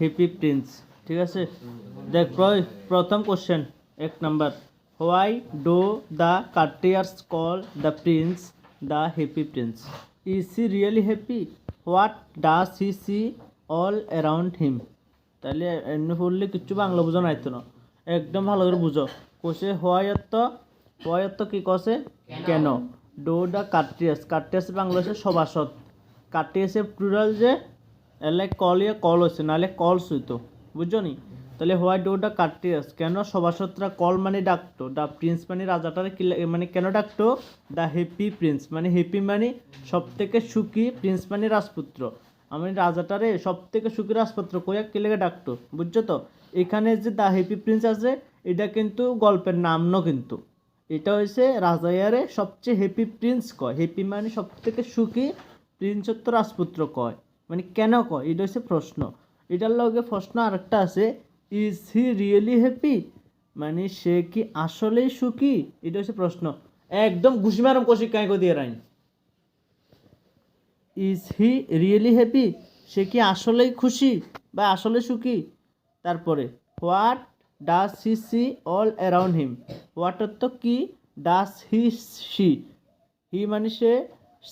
Happy Prince. ঠিক আছে, দেখ প্রথম question 1 number, why do the courtiers call the prince the happy prince? Is he really happy? What does he see all around him? তাহলে এমনি পড়লে কিচ্ছু বাংলা বুঝো নাইতো না, একদম ভালো করে বুঝো। কোষে হোয়াই অর্থ কি কছে? কেন। ডো দ্য কার্টিয়াস বাংলা হচ্ছে সভাসদ, কার্টিয়াসের প্লুরাল যে এলে কল হচ্ছে, নাহলে কলস হইতো, বুঝছো নি? তাহলে হোয়াই ডো দ্য কার্টিয়াস, কেন সভাসদরা কল মানে ডাকতো, দ্য প্রিন্স মানে রাজাটার মানে কেন ডাকতো, দ্য হ্যাপি প্রিন্স মানে হ্যাপি মানে সব থেকে সুখী, প্রিন্স মানে রাজপুত্র, আমি রাজাটারে সব থেকে সুখী রাজপুত্র কইয়া কি লেগে ডাকতো, বুঝছো তো? এখানে যে দ্য হ্যাপি প্রিন্স আছে এটা কিন্তু গল্পের নাম ন, কিন্তু এটা হয়েছে রাজায়ারে সবচেয়ে হ্যাপি প্রিন্স কয়, হ্যাপি মানে সব থেকে সুখী, প্রিন্স তো রাজপুত্র কয়, মানে কেন কয় এটা হচ্ছে প্রশ্ন। এটার লগে প্রশ্ন আরেকটা আছে, ইজ হি রিয়েলি হ্যাপি, মানে সে কি আসলেই সুখী, এটা হচ্ছে প্রশ্ন। একদম ঘুষি মারম কষি কাঁকো দিয়ে রাইন, ইজ হি রিয়েলি হ্যাপি, সে কি আসলেই খুশি বা আসলে সুখী? তারপরে what does he see all around him, what অর্থ কি, ডাজ হি সি, হি মানে সে,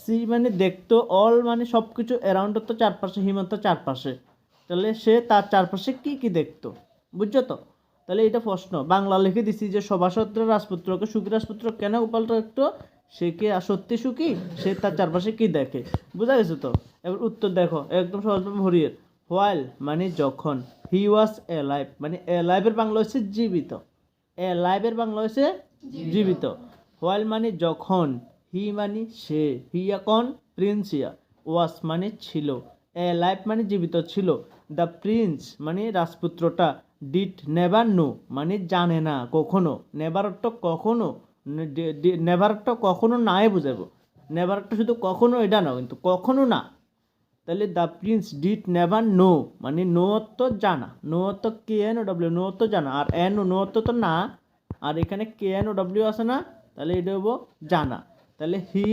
সি মানে দেখতো, অল মানে সব কিছু, অ্যারাউন্ড অর্থ চারপাশে, হিম অর্থ চারপাশে, তাহলে সে তার চারপাশে কি কি দেখতো, বুঝছো তো? তাহলে এটা প্রশ্ন বাংলা লিখে দিছি যে সভাসদরা রাজপুত্রকে সুখী রাজপুত্র কেন উপাল রাখতো, সে কি সত্যি সুখী, সে তার চারপাশে কি দেখে, বুঝা গেছে তো? এবার উত্তর দেখো একদম সহজভাবে ভরিয়ে, হোয়াইল মানে যখন, হি ওয়াজ অ্যালাইভ মানে অ্যালাইভের বাংলা হচ্ছে জীবিত, অ্যালাইভের বাংলা হচ্ছে জীবিত, হোয়াইল মানে যখন, হি মানে সে, হিয়া কোন প্রিন্সিয়া, ওয়াস মানে ছিল, অ্যালাইভ মানে জীবিত ছিল, দ্য প্রিন্স মানে রাজপুত্রটা, ডিড নেভার নো মানে জানে না কখনো, নেভারটা কখনো, নেভারটা কখনো নাই বুঝাবো, নেভারটা শুধু কখনো এটা না, কিন্তু কখনো না। তাহলে the prince did never know মানে নো অর্থ জানা, নো অর্থ K N O W, know অর্থ জানা, আর এন ও নো অর্থ তো না, আর এখানে কে এন ও ডাব্লিউ আছে না, তাহলে এটা হবো জানা। তাহলে he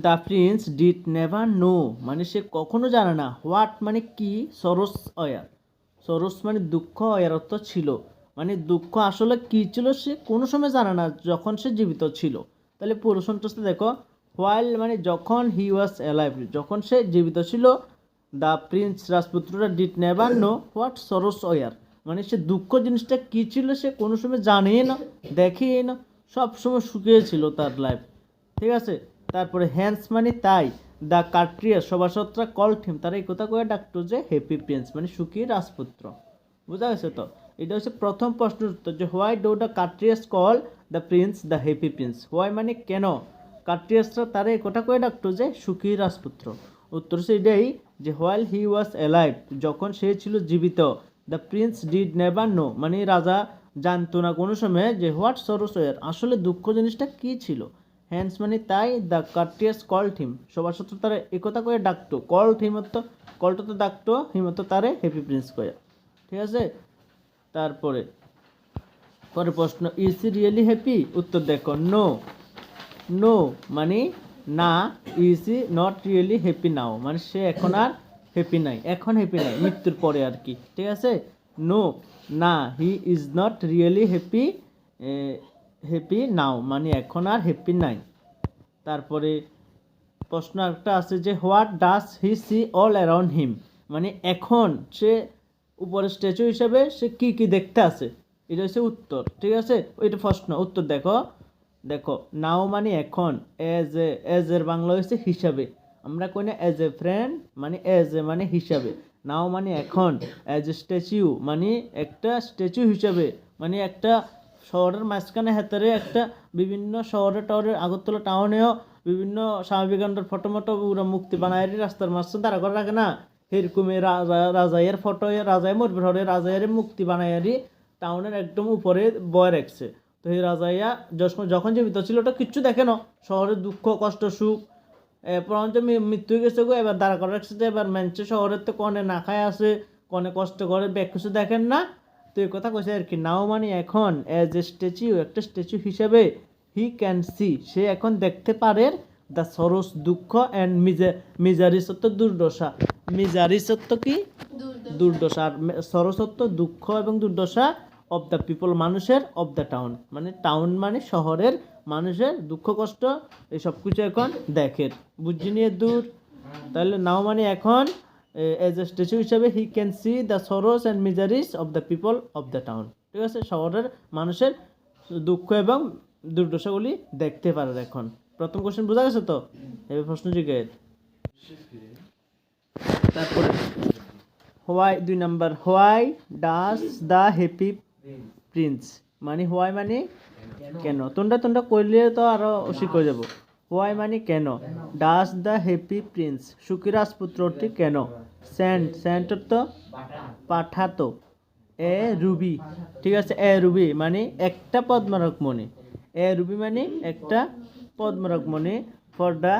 the prince did never know মানে সে কখনো জানে না, হোয়াট মানে কি, সরস অয়ার, সরস মানে দুঃখ, অয়ার অর্থ ছিল, মানে দুঃখ আসলে কি ছিল সে কোনো সময় জানে না যখন সে জীবিত ছিল। তাহলে পুরো সন্তুষ্ট দেখো, হোয়াইল মানে যখন, হি ওয়াজ অ্যালাইভ যখন সে জীবিত ছিল, দ্য প্রিন্স রাজপুত্ররা did never know what sorrows were মানে সে দুঃখ জিনিসটা কি ছিল সে কোনো সময় জানেই না, দেখেই না, সব সময় সুখে ছিল তার লাইফ। ঠিক আছে, তারপরে হ্যান্স মানে তাই, দ্য কার্ট্রিয়াস সভাসদরা কল্ড হিম তারা এই কথা কয়ে ডাকতো যে হ্যাপি প্রিন্স মানে সুখী রাজপুত্র, বুঝা গেছে তো? এটা হচ্ছে প্রথম প্রশ্নের উত্তর, যে why do the courtiers call the prince the happy prince, why মানে কেন কার্ট্রিয়াসরা তারা এই কথা কয়ে ডাকতো যে সুখী রাজপুত্র। উত্তর হচ্ছে এটাই, যে হোয়াইল হি ওয়াজ অ্যালাইভ যখন সে ছিল জীবিত, the prince did never know মানে রাজা জানতো না কোনো সময় যে হোয়াট সরস ওয়ার আসলে দুঃখ জিনিসটা কি ছিল, হ্যান্স মানে তাই, দ্য কার্টিয়াস কল্ড হিম সভাসদ তারা একথা করে ডাকতো, কল্ড হিমত্ব কলটা তো ডাকতো, হিমত্ব তারে হ্যাপি প্রিন্স কয়া। ঠিক আছে, তারপরে পরে প্রশ্ন, ইজ হি রিয়েলি হ্যাপি? উত্তর দেখো, নো, নো মানে না, is he not really happy নাও মানে সে এখন আর হ্যাপি নাই, এখন হ্যাপি নাই মৃত্যুর পরে আর কি। ঠিক আছে, নো না, he is not really happy নাও মানে এখন আর হ্যাপি নাই। তারপরে প্রশ্ন একটা আছে যে what does he see all around হিম মানে এখন সে উপরে স্ট্যাচু হিসেবে সে কি কি দেখতে আছে, এটা হচ্ছে উত্তর। ঠিক আছে, ওইটা প্রশ্ন, উত্তর দেখো, দেখো নাও মানে এখন, এজ এর বাংলা হচ্ছে হিসাবে, আমরা কই না এজ এ ফ্রেন্ড মানে এজ এ মানে হিসাবে, নাও মানে এখন, এজ এ স্ট্যাচু মানে একটা স্ট্যাচু হিসাবে, মানে একটা শহরের মাঝখানে হেতারে একটা বিভিন্ন শহরের আগরতলা টাউনেও বিভিন্ন স্বামী বিবেকানন্দের ফটো মটো পুরো মূর্তি বানায় রাস্তার মাঝখানে তারা করে রাখে না, এরকমই রাজাইয়ের ফটো, রাজাই মরবে হরে রাজাইয়ের মূর্তি বানায় টাউনের একদম উপরে বয় রাখছে। তো এই রাজাইয়া যখন জীবিত ছিল ওটা কিচ্ছু দেখে না, শহরের দুঃখ কষ্ট সুখ, এরপর মৃত্যু হয়ে গেছে গো, এবার দাঁড়া করে রাখছে যে এবার মেনছে শহরের তো কনে না খায় আছে, কনে কষ্ট করে ব্যাগ কিছু দেখেন না, তো এই কথা কইছে আর কি, নাও মানে এখন, এজ এ স্ট্যাচু একটা স্ট্যাচু হিসেবে, হি ক্যান সি সে এখন দেখতে পারে, দ্য সরোস দুঃখ অ্যান্ড মিজারিস অর্থ দুর্দশা। মিজারিস অর্থ কি? দুর্দশা। আর সরোস অর্থ দুঃখ এবং দুর্দশা অফ দ্য পিপল মানুষের, অফ দ্য টাউন মানে টাউন মানে শহরের মানুষের দুঃখ কষ্ট এই সব কিছু এখন দেখেন। বুঝি নিয়ে দূর। তাহলে নাও মানে এখন এজ এ স্ট্যাচু হিসাবে he can see the sorrows and মিজারিস of the people of the town. ঠিক আছে, শহরের মানুষের দুঃখ এবং দুর্দশাগুলি দেখতে পারে এখন। প্রথম কোশ্চেন বোঝা গেছে তো? এবার প্রশ্ন জিজ্ঞেস। তারপরে why 2 number, why does the happy Prince মানে হোয়াই মানে কেন। তোমরা কইলে তো আরো শিখে যাব। হোয়াই মানে কেন, ডাস দ্য হ্যাপি প্রিন্স সুখী রাজপুত্রটি কেন, সেন্ট তো পাঠাতো, এ রুবি। ঠিক আছে, এ রুবি মানে একটা পদ্মরাগমণি, এ রুবি মানে একটা পদ্মরাগমণি ফর দ্য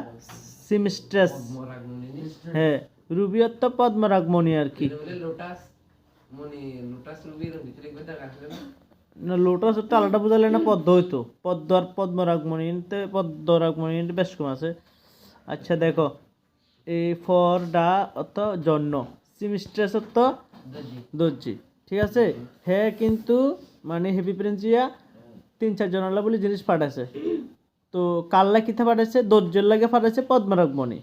সিমস্ট্রেস। হ্যাঁ, রুবি অর্থ পদ্মরাগমণি আর কি। না, লোটাস একটা আলাদা বোঝালে না পদ্ম হইতো, পদ্ম আর পদ্মরাগমণি বেশ কম আছে। আচ্ছা দেখো, এই ফর দা অর্থ জন্য, সিমস্ট্রেস অর্থ দর্জি। ঠিক আছে, হ্যাঁ কিন্তু মানে হ্যাপি প্রিন্সিয়া 3-4 জনালা বলে জিনিস পাঠাইছে। তো কাল্লা কিথা পাঠাইছে, দর্জের লাগে পাঠাইছে পদ্মরাগমণি,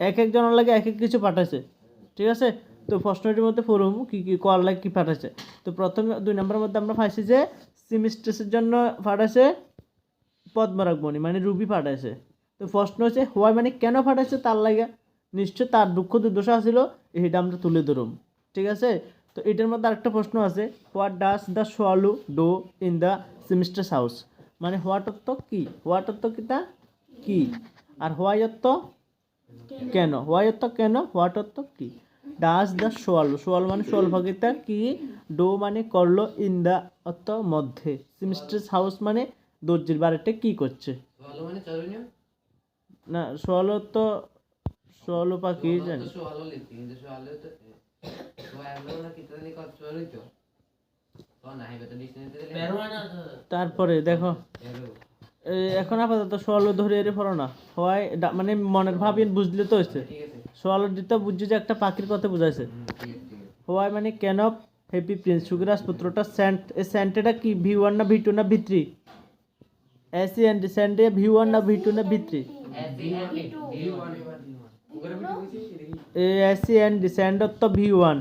এক জনের লাগে এক কিছু পাঠাইছে। ঠিক আছে, তো প্রশ্নটির মধ্যে পড়ুম কি কি কাল্লা কি পাঠাইছে। তো প্রথমে 2 নম্বরের মধ্যে আমরা পাইছি যে সিমিস্ট্রেসের জন্য পাঠাইছে পদ্মরাগমণি মানে রুবি পাঠাইছে। তো প্রশ্ন হচ্ছে হোয়াই মানে কেন পাঠাইছে, তার লাগে নিশ্চয় তার দুঃখ দুর্দশা ছিল, এটা আমরা তুলে ধরুম। ঠিক আছে, তো এটার মধ্যে আরেকটা প্রশ্ন আছে, what does the swallow do in the seamstress house মানে হোয়াট অর্থ কি, হোয়াট অর্থ কিতা কি, আর হোয়াই অর্থ কেন, হোয়াই অর্থ কেন, হোয়াট অর্থ কি। ডাস দ্য সোয়ালু, সোয়াল মানে সোয়ালভাগিতা কি, ডো মানে করলো, ইন দ্য অর্থ মধ্যে, সিমিস্ট্রেস হাউস মানে দর্জির বাড়িতে কি করছে। না, সোয়ালো তো সোয়ালো পাখি জানি। তারপরে দেখো এখন আপাতত সোয়ালো ধরে এর পড়ো না, হয় মানে মনের ভাবিন বুঝলে তো হয়েছে। সোয়ালো দিতে বুঝছি যে একটা পাখির কথা বুঝাইছে। হোয়াই মানে কেন হ্যাপি প্রিন্স সুখী রাজপুত্রটা সেন্ট, এই সেন্টেটা কি V1 না V2 না V3? এসি এন্ড সেন্টে V1 না V2 না V3? এসি এন্ড সেন্ট তো V1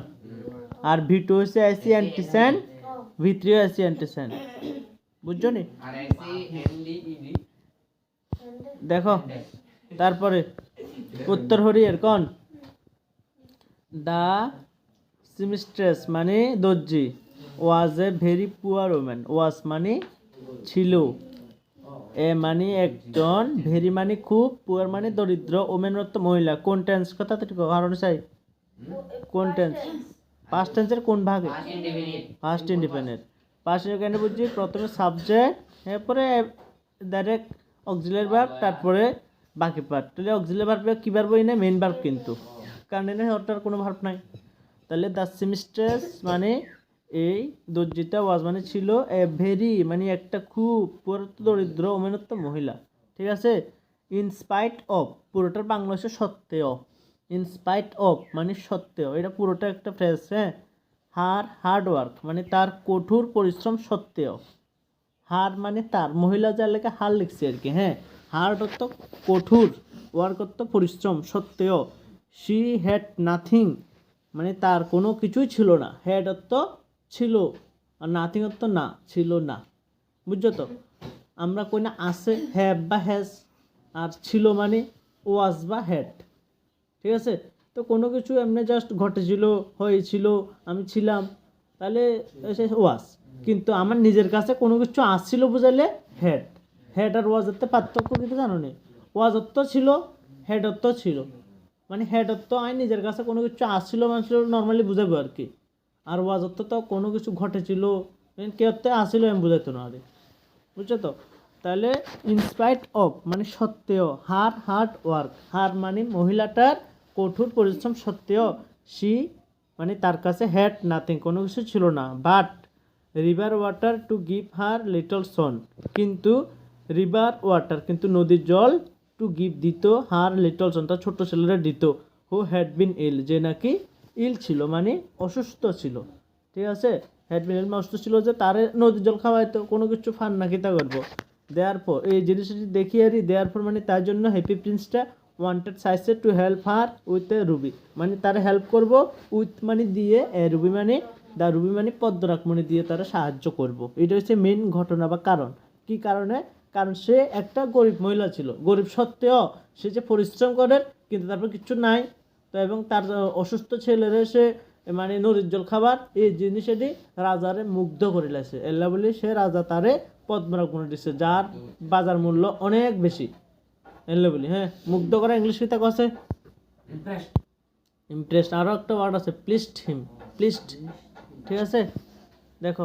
আর V2 হচ্ছে এসি অ্যান্টিসেন্ট, V3 এসি অ্যান্টিসেন্ট। বুঝছো নি? দেখো তারপরে উত্তর হরিয়ের কোন, দা সিমিস্ট্রেস মানে দর্জি ওয়াজ এ ভেরি পুয়ার ওম্যান, ওয়াজ মানে ছিল, এ মানে একজন, ভেরি মানে খুব, পুয়ার মানে দরিদ্র, ওমেন অর্থ মহিলা। কোন টেন্স কথা তো ঠিক কারণ চাই, কোন টেন্স, পাস্ট টেন্সের কোন ভাগে, পাস্ট ইন্ডিপেন্ডেন্ট। পাস্ট ইন্ডিপেন্ডেন্ট বুঝছি প্রথমে সাবজেক্ট, এরপরে ডাইরেক্ট অক্সিলারি ভার্ব, তারপরে বাকি পার্ট। তাহলে অক্সিলারি ভার্ব কি ভার্ব, না মেইন ভার্ব কিন্তু, কারণ এনে ওটার কোনো ভার্ব নাই। তাহলে দ্য সিমিস্ট্রেস মানে এই দর্জিটা, ওয়াজ মানে ছিল, এ ভেরি মানে একটা খুব, পুরো দরিদ্র, ওমেনত্ব মহিলা। ঠিক আছে, ইনস্পাইট অফ পুরোটার বাংলা হচ্ছে সত্ত্বেও, ইনস্পাইট অফ মানে সত্ত্বেও, এটা পুরোটা একটা ফ্রেজ। হ্যাঁ, হার্ড ওয়ার্ক মানে তার কঠোর পরিশ্রম সত্ত্বেও, হার মানে তার, মহিলা যার লেখা হার লিখছে আর কি। হ্যাঁ, হার্ড অর্থ কঠোর, ওয়ার্ক অর্থ পরিশ্রম, সত্ত্বেও, শি হ্যাড নাথিং মানে তার কোনো কিছুই ছিল না, হ্যাড অর্থ ছিল আর নাথিং অর্থ না, ছিল না। বুঝছো তো? আমরা কই না আছে হ্যাভ বা হ্যাজ, আর ছিল মানে ওয়াজ বা হ্যাড। ঠিক আছে, তো কোনো কিছু এমনি জাস্ট ঘটেছিল, হয়েছিল, আমি ছিলাম, তাহলে ওয়াজ। কিন্তু আমার নিজের কাছে কোনো কিছু আসছিল বুঝাইলে হ্যাড। হ্যাড আর ওয়াজ অর্থে পার্থক্য কিন্তু জানো নি, ওয়াজ অর্থ ছিল, হ্যাড অর্থ ছিল, মানে হেড অর্থ আমি নিজের কাছে কোনো কিছু আসছিল মানুষের নর্মালি বুঝাবো আর কি, আর ওয়াজ অর্থ তো কোনো কিছু ঘটেছিল, কে অর্থে আসছিল আমি বুঝাইতো না আরে। বুঝছো তো? তাহলে ইনস্পাইট অফ মানে সত্ত্বেও, হার্ড ওয়ার্ক, হার মানে মহিলাটার কঠোর পরিশ্রম সত্ত্বেও, শি মানে তার কাছে হ্যাড নাথিং কোনো কিছু ছিল না, but river water to give her little son কিন্তু রিভার ওয়াটার কিন্তু নদীর জল টু গিভ দিত হার লিটল সন, তার ছোট্ট ছেলেরা দিত, হু হ্যাড বিন ইল, যে নাকি ইল ছিল মানে অসুস্থ ছিল। ঠিক আছে, হ্যাড বিন ইল মানে অসুস্থ ছিল, যে তারে নদীর জল খাওয়াইতো, কোনো কিছু ফান না কিতা করবো। দেয়ার পর এই জিনিসটি দেখিয়ে দেয়ার পর মানে তার জন্য হ্যাপি প্রিন্সটা ওয়ান্টেড চাইছে to help her with a Ruby, মানে তারা হেল্প করব উইথ মানে দিয়ে, রুবি মানে দা রুবি মানে পদ্মরাকমণি দিয়ে তারা সাহায্য করব। এটা হচ্ছে মেন ঘটনা বা কারণ। কি কারণে? কারণ সে একটা গরিব মহিলা ছিল, গরিব সত্ত্বেও সে যে পরিশ্রম করে কিন্তু তারপর কিছু নাই তো, এবং তার অসুস্থ ছেলেরে সে মানে নদীর জল খাবার এই জিনিসটি রাজারে মুগ্ধ করে লাগছে, এল্লা বলি সে রাজা তারে পদ্মরাকমণি দিচ্ছে, যার বাজার মূল্য অনেক বেশি। এল্লা বলি হ্যাঁ, মুগ্ধ করা ইংলিশ কিতা কছে? ইমপ্রেসড। আরও একটা ওয়ার্ড আছে প্লিজড হিম, প্লিজড। ঠিক আছে, দেখো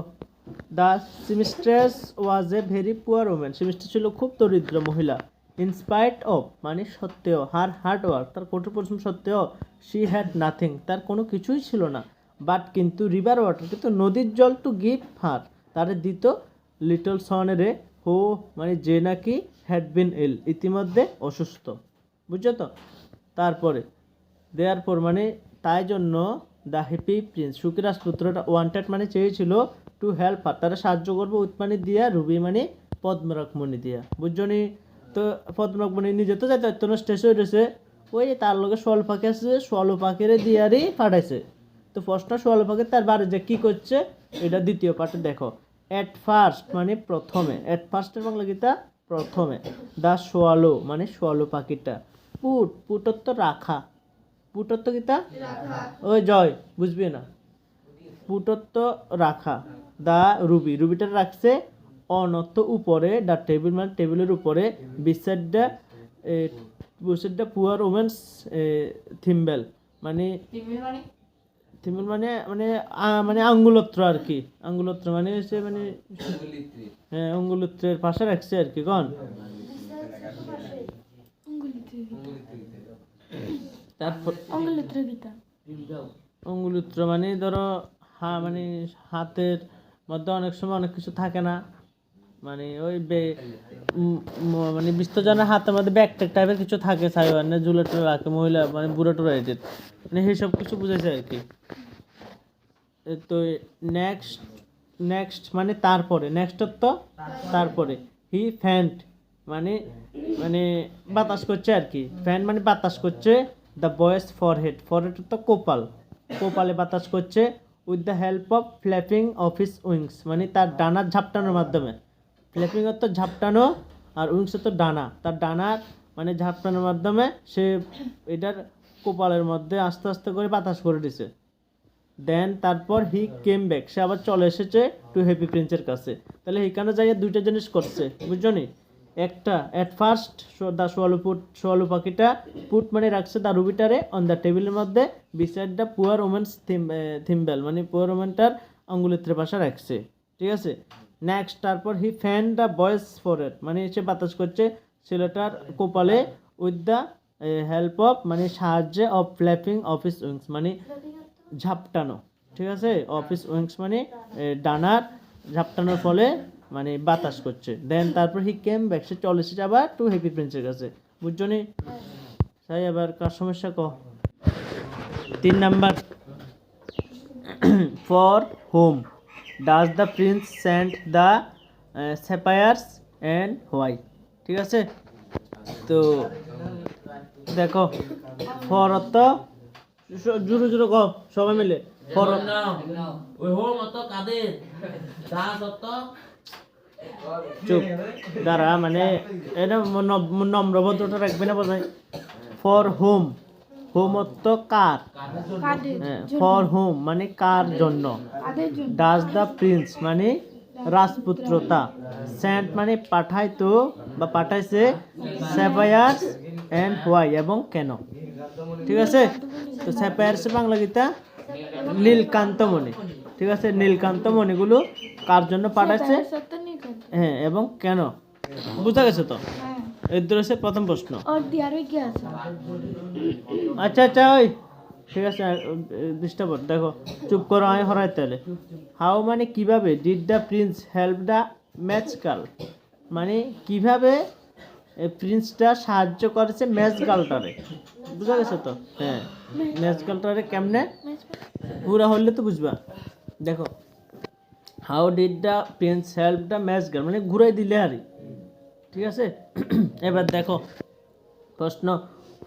the seamstress was a very poor woman, seamstress ছিল খুব দরিদ্র মহিলা। ইনস্পাইট অফ মানে সত্ত্বেও, হার হার্ড ওয়ার্ক তার কঠোর পরিশ্রম সত্ত্বেও, শি হ্যাড নাথিং তার কোনো কিছুই ছিল না, বাট কিন্তু রিভার ওয়াটার কিন্তু নদীর জল টু গিভ হার তারে দিত লিটল সনেরে, হো মানে যে নাকি হ্যাড বিন ইল ইতিমধ্যে অসুস্থ। বুঝছো তো? তারপরে দেয়ার পর মানে তাই জন্য দ্য হ্যাপি প্রিন্স সুখী রাজপুত্রটা ওয়ান্টেড মানে চেয়েছিল টু হেল্প হার তারা সাহায্য করবো উইথ মানে দিয়া, রুবি মানে পদ্মরাকমণি দিয়া। বুঝছো নি? তো পদ্মরাকমণি নিজে তো যাইতে পারতো না, স্টেশন রয়েছে, ওই তার লগে সোয়াল পাখি আছে, সোয়াল পাখিরে দিয়ারই পাঠাইছে। তো প্রশ্ন সোয়াল পাখি তার বাড়ি যে কী করছে এটা দ্বিতীয় পার্টে দেখো। অ্যাট ফার্স্ট মানে প্রথমে, অ্যাট ফার্স্টের বাংলা গীতা প্রথমে, দ্য সোয়ালো মানে সোয়ালো পাখিটা, পুটত্ব রাখা, পুটত্ব গীতা ওই জয় বুঝবি না, পুটত্ব রাখা, দা রুবি রুবিটা রাখছে অনর্থ উপরে, দ্য টেবিল মানে টেবিলের উপরে, বিসাইড দ্য পুয়ার ওমেন্স থিম্বেল মানে থিম্বেল মানে মানে মানে আঙ্গুলত্র আর কি, আঙ্গুলত্র মানে হচ্ছে মানে হ্যাঁ অঙ্গুলত্রের পাশে রাখছে আর কি। কন তারপর অঙ্গুলত্র মানে ধরো মানে হাতের মধ্যে অনেক সময় অনেক কিছু থাকে না, মানে ওই মানে বিস্তজনের হাতের মধ্যে ব্যাগটেক টাইপের কিছু থাকে, সাইবার না ঝুলে টুলে রাখে মহিলা মানে বুড়ো টুড়ো এদের, মানে সেই কিছু বুঝেছে আর কি। তো নেক্সট মানে তারপরে, নেক্সট তো তারপরে, হি ফ্যান্ট মানে মানে বাতাস করছে আর কি, ফ্যান মানে বাতাস করছে, দ্য বয়েস ফরহেড, ফরহেড তো কপাল, কপালে বাতাস করছে, with the help of flapping of his wings মানে তার ডানার ঝাপটানোর মাধ্যমে, ফ্ল্যাপিং অর্থ ঝাপটানো আর উইংস অর্থ ডানা, তার ডানার মানে ঝাপটানোর মাধ্যমে সে এটার কপালের মধ্যে আস্তে আস্তে করে বাতাস করে দিছে। দেন তারপর হি কেম ব্যাক সে আবার চলে এসেছে টু হ্যাপি প্রিন্সের কাছে। তাহলে এখানে যাইয়া দুইটা জিনিস করছে, বুঝছো নি? একটা অ্যাট ফার্স্ট দা সোয়ালু পাখিটা পুট মানে রাখছে দা রুবিটারে অন দ্য টেবিলের মধ্যে, বিসাইড দ্য পুয়ার ওমেন্স থিম্বেল মানে পুয়ার ওমেনটার আঙ্গুলিত্রের পাশে রাখছে। ঠিক আছে, নেক্সট তারপর হি ফ্যান দ্য বয়েস ফরহেড মানে সে বাতাস করছে ছেলেটার কপালে, উইথ দ্য হেল্প অফ মানে সাহায্যে, of flapping of his wings মানে ঝাপটানো। ঠিক আছে, অফিস উইংস মানে ডানার ঝাপটানোর ফলে মানে বাতাস করছে। দেন তারপর হি কেম ব্যাক সে চলে এসেছে আবার টু হ্যাপি প্রিন্সের কাছে। বুঝছো নি? তাই আবার কার সমস্যা ক 3 number for whom does the prince send the sapphires and why. ঠিক আছে, তো দেখো ফর অর্থ জুড়ে জুড়ে কো সবাই মিলে, ফর ওই হোম অত কাদের দাস অত চুপ দাঁড়া মানে এটা নম্রভদ্রটা রাখবে না বোঝায়। ফর হোম, হোম অর্থ কার, ফর হোম মানে কার জন্য, ডাজ দ্য প্রিন্স মানে রাজপুত্রতা, সেন্ট মানে পাঠাইতো বা পাঠাইছে, স্যাপায়ার্স অ্যান্ড হোয়াই এবং কেন। ঠিক আছে, তো স্যাপায়ার্সের বাংলা গীতা নীলকান্তমণি। ঠিক আছে, নীলকান্তমণিগুলো কার জন্য পাঠাইছে হ্যাঁ এবং কেন, বুঝা গেছে তো? এর হচ্ছে প্রথম প্রশ্ন। আচ্ছা আচ্ছা ওই ঠিক আছে ডিস্টার্ব দেখো, চুপ করো আমি হরাই তাহলে। হাউ মানে কিভাবে, did the prince help the match girl মানে কিভাবে এই প্রিন্সটা সাহায্য করেছে ম্যাচ গার্লটারে, বুঝা গেছে তো? হ্যাঁ, ম্যাচ গার্লটারে কেমনে পুরা হলে তো বুঝবা। দেখো, how did the prince help the match girl, মানে ঘুরাই দিলে আরে, ঠিক আছে? এবার দেখো প্রশ্ন,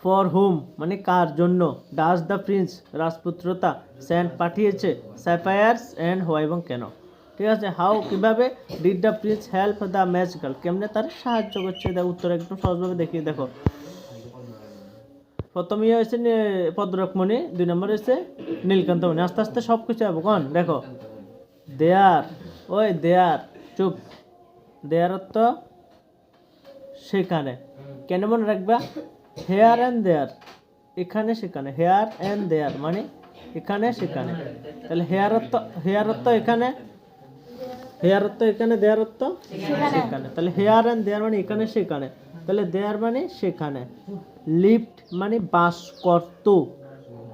ফর হুম মানে কার জন্য, ডাজ দ্য প্রিন্স রাজপুত্রতা সেন্ড পাঠিয়েছে স্যাফায়ার্স অ্যান্ড হোয়াই এবং কেন, ঠিক আছে? হাউ কিভাবে, did the prince help the match girl কেমনে তার সাহায্য করছে, দেখো উত্তর একদম সহজভাবে দেখিয়ে দেখো। প্রথম ইয়ে হয়েছে পদ্মরকমণি, 2 নম্বর হয়েছে নীলকান্তমণি, আস্তে আস্তে সব কিছু যাবো কন। দেখো দেয়ার, ওই দেয়ার, চুপ, দেয়ার তো সেখানে, কেন মনে রাখবা, হেয়ার অ্যান্ড দেয়ার, এখানে সেখানে, হেয়ার অ্যান্ড দেয়ার মানে এখানে সেখানে, তাহলে হেয়ার তো এখানে, হেয়ার তো এখানে, দেয়ার তো সেখানে, তাহলে হেয়ার অ্যান্ড দেয়ার মানে এখানে সেখানে, তাহলে দেয়ার মানে সেখানে। লিফট মানে বাস করত,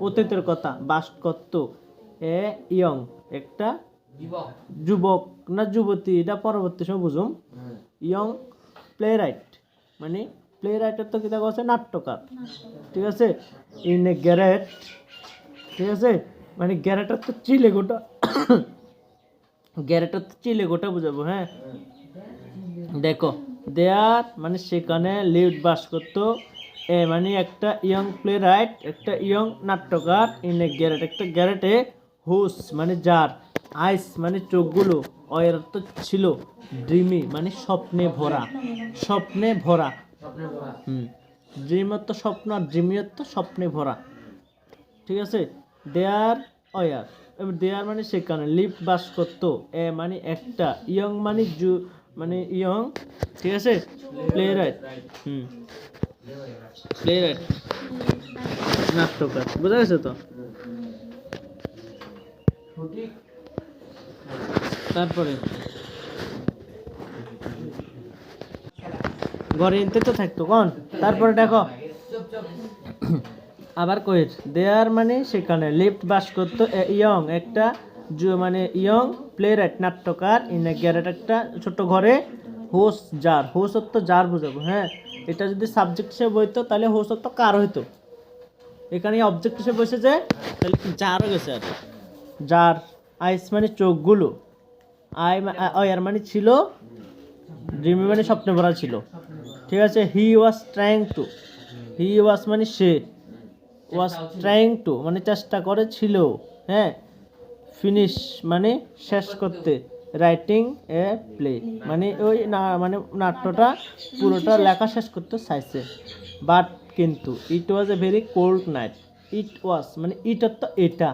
অতীতের কথা, বাস করত। এ ইয়ং একটা যুবক না যুবতী, এটা পরবর্তী সময় বুঝুম। ইয়ং প্লে রাইট মানে প্লে রাইটার তো কিতা আছে, নাট্যকার, ঠিক আছে? ইন এ গ্যারেট, ঠিক আছে? মানে গ্যারেটার তো চিলে গোটা, গ্যারেটার তো চিলে গোটা বুঝাবো। হ্যাঁ, দেখো দেয়ার মানে সেখানে, লিফট বাস করতো, এ মানে একটা ইয়ং প্লে রাইট, একটা ইয়ং নাট্যকার, ইন এ গ্যারেট একটা গ্যারেটে, হুস মানে যার, আইস মানে চোখগুলো, অয়ের তো ছিল, ড্রিমি মানে স্বপ্নে ভরা, স্বপ্নে ভরা, ড্রিম তো স্বপ্ন, আর ড্রিমি তো স্বপ্নে ভরা, ঠিক আছে? দেয়ার অয়ার, এবার দেয়ার মানে সেখানে, লিফট বাস করতো, এ মানে একটা, ইয়ং মানে মানে ইয়ং, ঠিক আছে? প্লে রাইট, প্লে রাইট নাট্যকার, বোঝা গেছে তো? তারপরে ঘরে এনতে তো থাকতো কোন, তারপরে দেখো আবার কইর, দেয়ার মানে সেখানে, লিফট বাস করতো, ইয়ং একটা মানে ইয়ং প্লে রাইট নাট্যকার, ইন এ গ্যারেট একটা ছোট ঘরে, হোস যার, হোস তো যার বুঝাবো। হ্যাঁ, এটা যদি সাবজেক্ট হিসেবে বইতো তাহলে হোস তো কার হইতো, এখানে অবজেক্ট হিসেবে বসে যায়, তাহলে যারও গেছে আর যার। আইস মানে চোখগুলো, অয়ার মানে ছিল, ড্রিমি মানে স্বপ্নে ভরা ছিল, ঠিক আছে? হি ওয়াজ ট্রাইং টু, হি ওয়াজ মানে সে, ওয়াজ ট্রাইং টু মানে চেষ্টা করেছিল, হ্যাঁ, ফিনিশ মানে শেষ করতে, রাইটিং এ প্লে মানে ওই না মানে নাট্যটা পুরোটা লেখা শেষ করতে চাইছে। বাট কিন্তু, ইট ওয়াজ এ ভেরি কোল্ড নাইট, ইট ওয়াজ মানে ইট অর্থ এটা,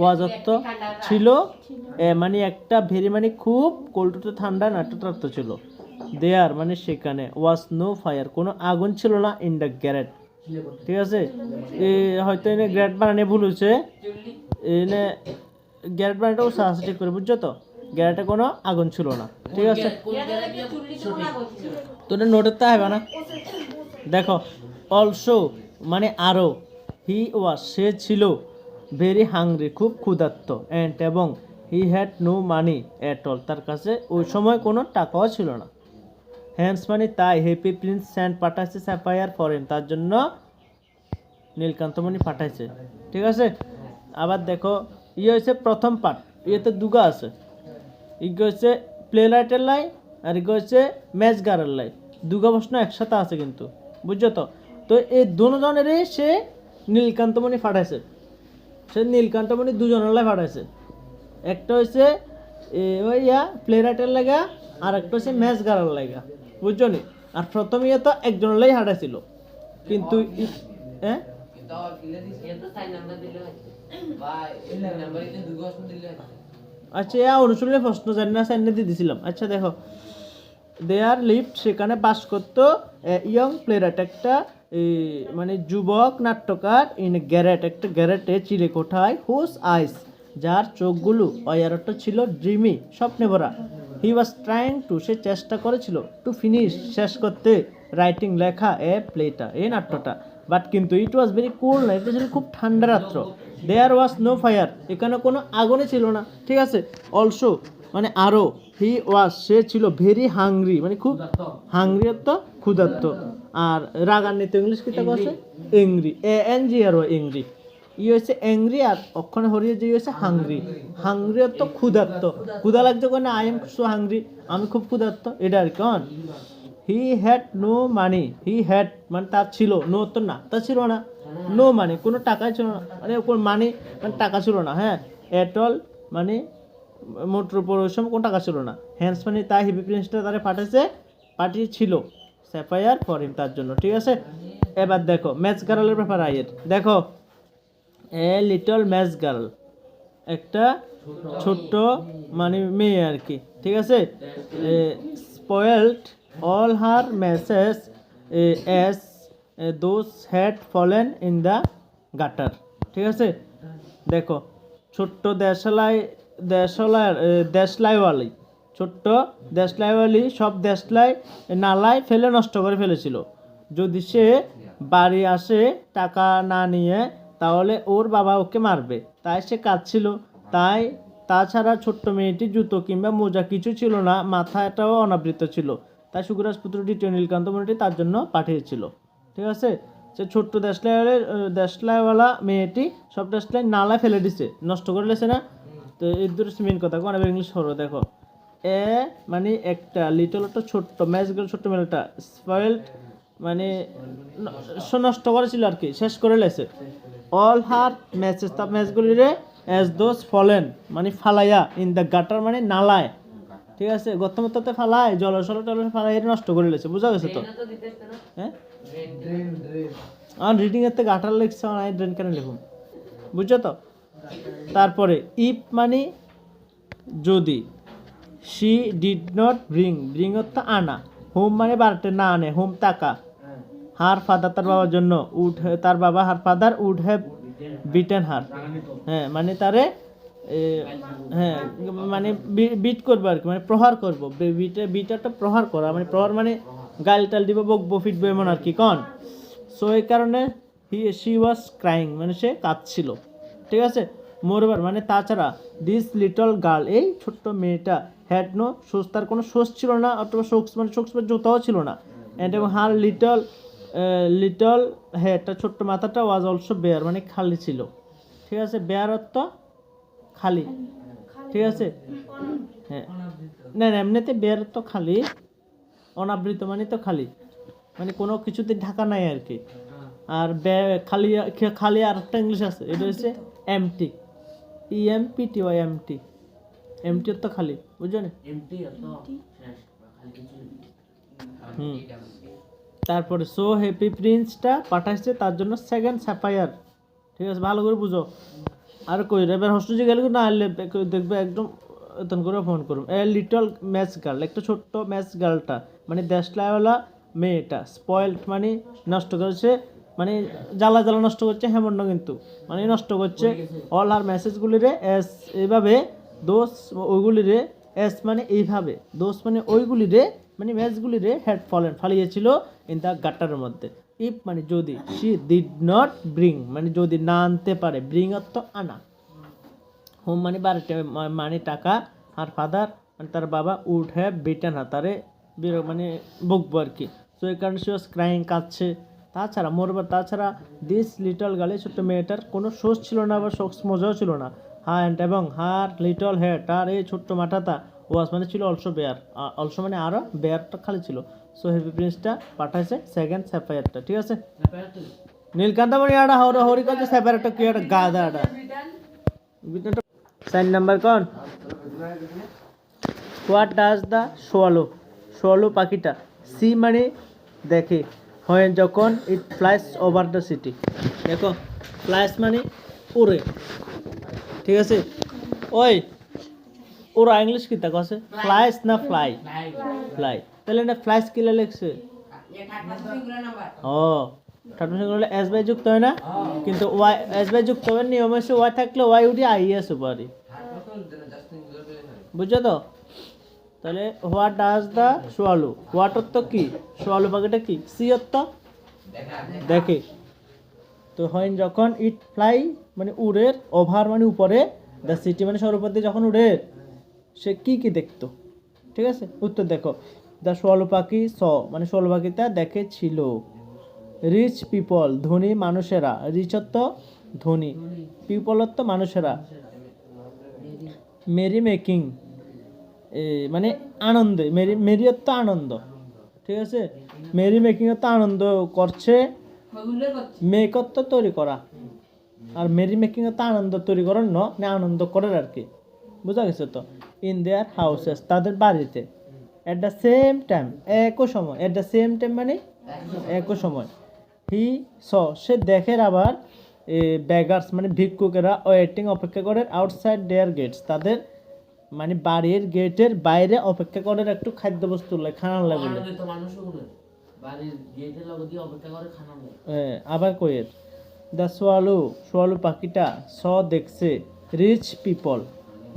ওয়াজ অর্থ ছিল, মানে একটা, ভেরি মানে খুব, কোল্ড তো ঠান্ডা, নাট্যটা অর্থ ছিল, দেয়ার মানে সেখানে, ওয়াজ নো ফায়ার কোনো আগুন ছিল না, ইন দ্য গ্যারেট, ঠিক আছে? হয়তো এনে গ্যারেট বানানে ভুল হয়েছে, এনে গ্যারেট বানাটাও সাহস ঠিক করে, বুঝছো তো? গ্যারেটে কোনো আগুন ছিল না, ঠিক আছে? তোদের নোটের তা হবে না। দেখো অলসো মানে আরও, হি ওয়াজ সে ছিল, ভেরি হাংরি খুব ক্ষুধার্ত, অ্যান্ড এবং, he had no money at all তার কাছে ওই সময় কোনো টাকাও ছিল না। হ্যান্স মানে তাই, হ্যাপি প্রিন্স স্যান্ড পাঠাইছে স্যাফায়ার ফরেন তার জন্য নীলকান্তমণি পাঠাইছে, ঠিক আছে? আবার দেখো ইয়ে হয়েছে প্রথম পার্ট, ইয়েতে দুগা আছে, ইগে হচ্ছে প্লে রাইটের লাই, আর ইগে হচ্ছে ম্যাচ গারের লাই, দুগা প্রশ্ন একসাথে আছে কিন্তু, বুঝছো তো? তো এই দুজনেরই সে নীলকান্তমণি পাঠাইছে, সে নীলকান্তমণি দুজনের লাই পাঠাইছে, একটা হচ্ছে ওই প্লে রাইটের লাগা, আর একটা হচ্ছে ম্যাচ গারের লাগা, বুঝছো নি? আর প্রথম ইয়ে তো একজনের লাই হাঁটাইছিল, কিন্তু হ্যাঁ আচ্ছা, অনুশীলনের প্রশ্ন জানি না, সাইনে দিয়ে দিয়েছিলাম। আচ্ছা দেখো, দেয়ার লিফট সেখানে বাস করতো, ইয়ং প্লেরাইট একটা মানে যুবক নাট্যকার, ইন গ্যারেট একটা গ্যারেটে চিলে কোঠায়, হুস আইস যার চোখগুলো, অয়ারট ছিল, ড্রিমি স্বপ্নে ভরা, হি ওয়াজ ট্রাইং টু সে চেষ্টা করেছিল, টু ফিনিশ শেষ করতে, রাইটিং লেখা এ প্লেটা এই নাট্যটা, বাট কিন্তু, ইট ওয়াজ ভেরি কুল না এটা ছিল খুব ঠান্ডা রাত্র, দেয়ার ওয়াজ নো ফায়ার এখানে কোনো আগুনে ছিল না, ঠিক আছে? অলসো মানে আরো, হি ওয়াজ সে ছিল ভেরি হাংরি মানে খুব হাংরি অর্থ ক্ষুধার্ত, আর রাগান্বিত ইংলিশ কি তা আছে angry, A N G R angry, ই হচ্ছে এংরি আর অক্ষরে হরিয়ে যে হচ্ছে হাংরি, হাংরি অর্থ ক্ষুধার্ত, ক্ষুধা লাগছে কোন আই এম সো হাংরি, আমি খুব ক্ষুধার্ত, এটা আর কি। He had no money, he had মানে তার ছিল, নো তো না তা ছিল না, নো মানে কোনো টাকাই ছিল না, মানে কোনো মানি মানে টাকা ছিল না, হ্যাঁ, এট অল মানে মোটর পরিশ্রম কোনো টাকা ছিল না, হ্যান্ডস মানে তাই হিপি প্রিন্সটা তারা পাঠিয়েছিল স্যাফায়ার ফর হিম তার জন্য, ঠিক আছে। এবার দেখো ম্যাচ গার্লের ব্যাপারে আইয়ের দেখো, এ লিটল ম্যাচ গার্ল একটা ছোট্ট মানে মেয়ে আর কি, ঠিক আছে, spoiled all her masses as those had fallen in the গাটার, ঠিক আছে। দেখো ছোট্ট দেশলাইওয়ালি ছোট্ট দেশলাইওয়ালি সব দেশলাই নালায় ফেলে নষ্ট করে ফেলেছিল, যদি সে বাড়ি আসে টাকা না নিয়ে তাহলে ওর বাবা ওকে মারবে, তাই সে কাঁদছিল, তাই তাছাড়া ছোট্ট মেয়েটি জুতো কিংবা মোজা কিছু ছিল না, মাথাটাও অনাবৃত ছিল, তাই সুগুরাজপুত্র দ্বিতীয় নীলকান্ত মণিটি তার জন্য পাঠিয়েছিল, ঠিক আছে। সে ছোট্ট দেশলাইওয়ালা মেয়েটি সব দেশলাই নালায় ফেলে দিছে, নষ্ট করে লেছে না, তো এই দুটো মেন কথা কোন ইংলিশ হলো দেখো, এ মানে একটা লিটল একটা ছোট্ট ম্যাচ গেল ছোট্ট মেয়েটা, স্পয়েলড মানে নষ্ট করেছিল আর কি, শেষ করে লেছে, অল হার ম্যাচেস তার ম্যাচগুলিরে অ্যাজ দোজ ফলেন মানে ফালাইয়া ইন দ্য গাটার মানে নালায়, ঠিক আছে, গতমততে ফালায় জলসল টলস ফালাই নষ্ট করে লেছে, বুঝা গেছে তো, হ্যাঁ আর রিডিং এর থেকে গাটার লিখছে আর ড্রেন কেন লিখুন, বুঝছো তো। তারপরে ইফ মানে যদি, শি ডিড নট ব্রিং অর্থ আনা, হোম মানে বাড়িতে না আনে, হোম টাকা, হার ফাদার তার বাবার জন্য, তার বাবা her father would have beaten her, হ্যাঁ মানে তারে হ্যাঁ মানে বিট করবো আর কি, মানে প্রহার করবো, বিটারটা প্রহার করা মানে প্রহার মানে গাল টাল দিব, বকবো ফিটবো এমন আর কি কন। সো এই কারণে শি ওয়াজ ক্রাইং মানে সে কাঁদছিল, ঠিক আছে। মোরওভার মানে তাছাড়া, দিস লিটল গার্ল এই ছোট্ট মেয়েটা, হ্যাড নো শোজ তার কোনো শোজ ছিল না, অথবা শোকস মানে শোকস বা জুতাও ছিল না, অ্যান্ড এবং হার লিটল হেড তার ছোট্ট মাথাটা ওয়াজ অলসো বেয়ার মানে খালি ছিল, ঠিক আছে, বেয়ার অর্থ খালি, ঠিক আছে, হ্যাঁ না না এমনিতে বেয়ার তো খালি, অনাবৃত মানে তো খালি মানে কোনো কিছুতে ঢাকা নাই আর কি, আর খালি খালি আর একটা ইংলিশ আছে, এটা হচ্ছে এমটি, EMPTY এমটি, এমটি তো খালি, বুঝছো না। তারপরে সো হ্যাপি প্রিন্সটা পাঠাইছে তার জন্য সেকেন্ড স্যাফায়ার, ঠিক আছে, ভালো করে বুঝো, আর কই এবার হস্টেলে গেলে না আনলে দেখবে একদম এতন করে ফোন করুন। এ লিটল ম্যাচ গার্ল একটা ছোট্ট ম্যাচ গার্লটা মানে দেশলাইওয়ালা মেয়েটা, স্পয়েলড মানে নষ্ট করেছে মানে জ্বালা নষ্ট করছে, হেমন্ত কিন্তু মানে নষ্ট করছে, অল আর মেসেজগুলিরে এস এইভাবে, দোষ ওইগুলিরে এস মানে এইভাবে, দোষ মানে ওইগুলিরে মানে ম্যাচগুলিরে হেড ফলেন ফালিয়েছিল ইন দ্য গাটারের মধ্যে, ইফ মানে যদি, শি ডিড নট ব্রিং মানে যদি না আনতে পারে, ব্রিং অর্থ আনা, হোম মানে বাড়িতে মানে টাকা, আর ফাদার মানে তার বাবা উড হ্যাভ বিটেন হার তারে মানে বকবো আর কি, সো এই কারণে সে ওয়াজ ক্রাইং কাঁদছে। তাছাড়া তাছাড়া দিস লিটল গার্ল ছোট্ট মেয়েটার কোনো শোষ ছিল না বা শোকস মজাও ছিল না, হ্যান্ড এবং হার লিটল হেড তার এই ছোট্ট মাথাটা ওয়াজ মানে ছিল অলসো বেয়ার, অলসো মানে আরও বেয়ারটা খালি ছিল, সো হেভি প্রিন্সটা পাঠাইছে সেকেন্ড স্যাফায়ারটা, ঠিক আছে। নীলকান্তমণি আড়া হরি কাছে স্যাফায়ারটা কি একটা গাদা আড়া সাইন নাম্বার কোন, হোয়াট ডাজ দ্য সোয়ালো পাখিটা সি মানে দেখে, হয় যখন ইট ফ্লাইস ওভার দ্য সিটি, দেখো ফ্লাইস মানে উড়ে, ঠিক আছে, ওই ওরা ইংলিশ কি তাকে আছে ফ্লাইস না ফ্লাই, তাহলে এটা ফ্লাইস কিলে লিখছে, ও থার্ড পারসন এস বাই যুক্ত হয় না, কিন্তু ওয়াই এস বাই যুক্ত হবে নিয়ম হচ্ছে ওয়াই থাকলে ওয়াই উঠে আইএস উপরে, বুঝছো তো। তাহলে what does the swallow, what অর্থ কি, সোয়ালো পাখিটা কি, সি অর্থ দেখে, তো হয় যখন ইট ফ্লাই মানে উড়ে, ওভার মানে উপরে, দ্য সিটি মানে শহর উপর দিয়ে যখন উড়ে, সে কি কি দেখতো? ঠিক আছে, উত্তর দেখো। দ্য সোয়ালো পাখি স মানে সোয়ালো পাখিটা দেখেছিল। রিচ পিপল ধনী মানুষেরা, রিচ অর্থ ধনী, পিপল অর্থ মানুষেরা। মেরি মেকিং মানে আনন্দে, মেরি মেরি অর্থ আনন্দ। ঠিক আছে, মেরি মেকিং অর্থ আনন্দ করছে, মেক অর্থ তৈরি করা, আর মেরি মেকিং অর্থ আনন্দ তৈরি করার না আনন্দ করার আর কি, বুঝা গেছে তো। ইন দেয়ার হাউসেস তাদের বাড়িতে, অ্যাট দ্য সেম টাইম একই সময়, অ্যাট দ্য সেম টাইম মানে একই সময়। হি স সে দেখের আবার বেগার্স মানে ভিক্ষুকেরা ওয়েটিং অপেক্ষা করে আউটসাইড দেয়ার গেটস তাদের মানে বাড়ির গেটের বাইরে অপেক্ষা করে একটু খাদ্যবস্তু লাগে, খানার লাগে বলে। বাড়ির গেটের লগে দিয়ে অপেক্ষা করে খানা নেয়। আবার কয়ের দ্য সোয়ালো সোয়ালো পাখিটা স দেখছে রিচ পিপল,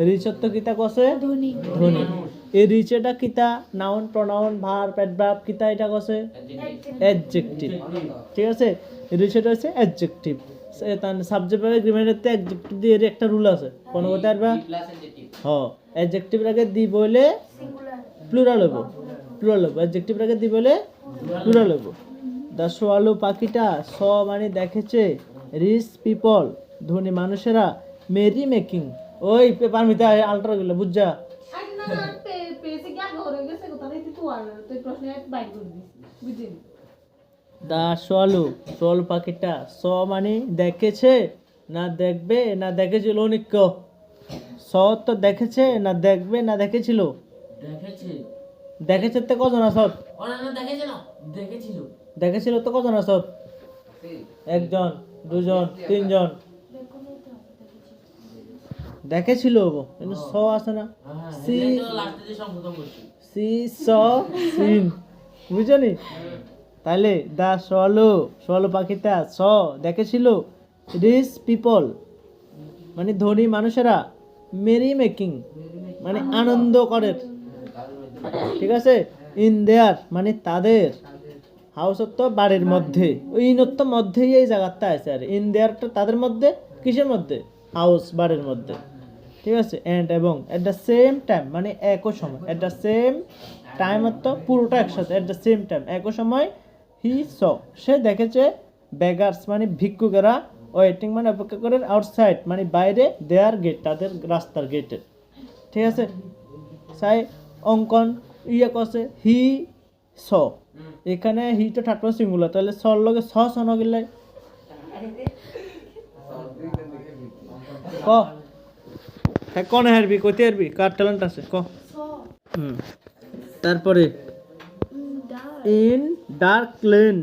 রিচ অর্থ কিতা কছে ধনী, এই রিচ এটা কিতা নাউন প্রনাউন ভার্ব অ্যাডভার্ব কিতা এটা কছে অ্যাডজেক্টিভ। ঠিক আছে, রিচ এটা হচ্ছে অ্যাডজেক্টিভ, তার সাবজেক্ট ভাবে এগ্রিমেন্টেতে অ্যাডজেক্টিভ দিয়ে একটা রুল আছে কোন কথা আর বা অ্যাডজেক্টিভ আগে দি বলে প্লুরাল হইব, প্লুরাল হইব, অ্যাডজেক্টিভ আগে দি বলে প্লুরাল হইব। দ্য সোয়ালো পাখিটা স মানে দেখেছে রিচ পিপল ধনী মানুষেরা মেরি মেকিং ওই পেপার মিতে আলট্রা গেল বুঝছা। দা সোয়ালো সোয়ালো পাখিটা স মানে দেখেছে না দেখবে না দেখেছিল, অনিক স তো দেখেছে না দেখবে না দেখেছিল, দেখেছে দেখেছে তো কজন আসত, ওরা না দেখেছে না দেখেছিল, দেখেছিল তো কজন আসত, একজন দুজন তিনজন, দেখেছিল কিন্তু স আছে না, সি লাস্টে যে সংশোধন করছি সি স সিন, বুঝনি? তাহলে দা সোয়ালো সোয়ালো পাখিটা স দেখেছিল রিচ পিপল মানে ধনী মানুষেরা মেরি মেকিং মানে আনন্দ করে, ঠিক আছে, ইন দেয়ার মানে তাদের, হাউস অর্থ বাড়ির মধ্যে, ওই ইন অর্থ মধ্যেই এই জায়গাটা আছে আর ইন দেয়ারটা তাদের মধ্যে, কিসের মধ্যে, হাউস বাড়ির মধ্যে। ঠিক আছে, এন্ড এবং এট দ্য সেম টাইম মানে একই সময়, এট দ্য সেম টাইম অর্থ পুরোটা একসাথে, এট দ্য সেম টাইম একই সময়। হি স সে দেখেছে বেগার্স মানে ভিক্ষুকেরা ওয়েটিং মানে অপেক্ষা করে আউটসাইড মানে বাইরে দেয়ার গেট তাদের রাস্তার গেটে। ঠিক আছে, সাই অঙ্কন ইয়ে কছে হি স, এখানে হি তো থার্ড পারসন সিঙ্গুলার, তাহলে সর লগে স সন গেলে ক হ্যাঁ কনে হারবি কইতে হারবি কার ট্যালেন্ট আছে ক। তারপরে in dark lane,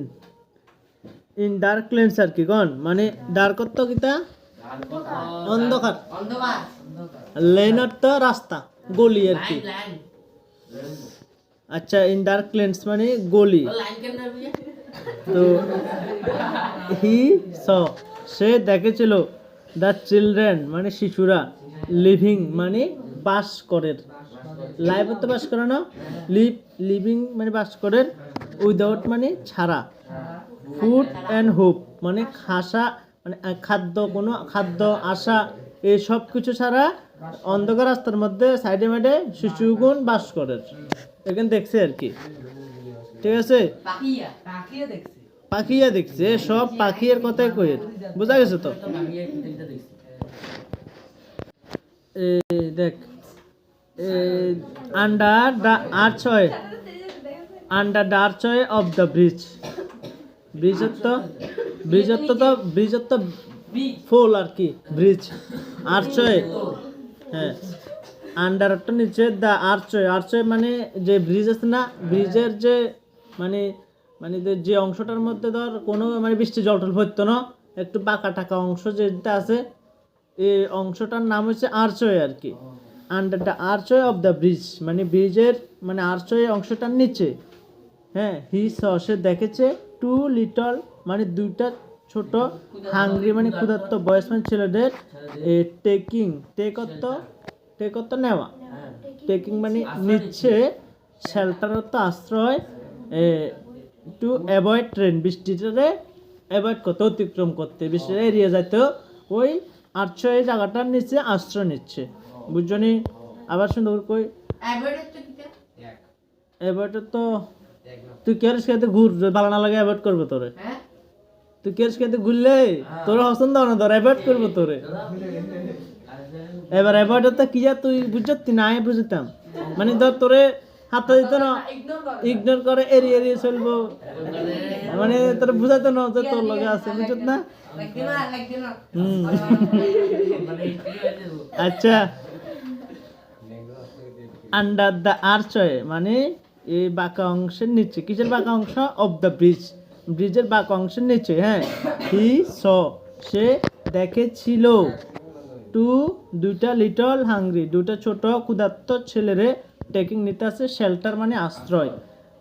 in dark lanes আর কি গন মানে ডার্ক অর্থ কিতা অন্ধকার, লেন অর্থ রাস্তা গলি আর কি। আচ্ছা, ইন ডার্ক লেন্স মানে গলি, তো হি স সে দেখেছিল দ্য চিলড্রেন মানে শিশুরা লিভিং মানে বাস করে, লাইভ তো বাস করে না, লিভিং মানে বাস করে, উইদাউট মানে ছাড়া, ফুড অ্যান্ড হোপ মানে খাসা মানে খাদ্য কোনো খাদ্য আশা এই সব কিছু ছাড়া অন্ধকার রাস্তার মধ্যে সাইডে মাইডে শিশুগুণ বাস করে, এখানে দেখছে আর কি। ঠিক আছে, পাখিয়া দেখছে, সব পাখির কথাই কই, বুঝা গেছে তো। দেখ under the archway, under the archway of the bridge, bridge তো ফুল আর কি, ব্রিজ আর্চওয়ে, হ্যাঁ আন্ডারটা নিচে, দ্য আর্চওয়ে, আর্চওয়ে মানে যে ব্রিজ আছে না, ব্রিজের যে মানে মানে যে অংশটার মধ্যে ধর কোনো মানে বৃষ্টি জল টল পড়তো না, একটু বাঁকা টাকা অংশ যেটা আছে এই অংশটার নাম হচ্ছে আর্চওয়ে আর কি। Under the archway of the bridge মানে ব্রিজের মানে আর্চওয়ে অংশটার নিচে, হ্যাঁ হি স সে দেখেছে টু লিটল মানে দুইটা ছোট হাংরি মানে ক্ষুধার্ত বয়সমান ছেলেদের টেকিং টেক অর্থ নেওয়া, টেকিং মানে নিচ্ছে, শেল্টার অর্থ আশ্রয়, টু অ্যাভয়েড ট্রেন বৃষ্টিটারে অ্যাভয়েড করতে অতিক্রম করতে, বৃষ্টিটা এড়িয়ে যাইতে ওই আশ্রয় জায়গাটার নিচে আশ্রয় নিচ্ছে, বুঝছনি? আবার সুন্দর করে কই অ্যাভয়েড তো কিটা এবারটা তো তুই কেয়ারিস খেতে ঘুর যদি ভালো না লাগে অ্যাভয়েড করবো তোরে হ্যাঁ তুই কেয়ারিস খেতে ঘুরলে তোর পছন্দ না তোর অ্যাভয়েড করবো তোরে এবার অ্যাভয়েড তো কি যা তুই বুঝতি না আমি বুঝতাম মানে ধর তোরে হাতটা দিত না ইগনোর করে এড়িয়ে এড়িয়ে চলবো মানে তোর বুঝাইতো না যে তোর লগে আছে বুঝত না লাগবে না হুম আচ্ছা আন্ডার দ্য আর্চওয়ে মানে এই বাঁকা অংশের নিচে কিসের বাঁকা অংশ অফ দ্য ব্রিজ ব্রিজের বাঁকা অংশের নিচে হ্যাঁ হি স সে দেখেছিল দুইটা লিটল হাংরি দুইটা ছোট ক্ষুধার্ত ছেলেরে টেকিং নিতে আছে শেল্টার মানে আশ্রয়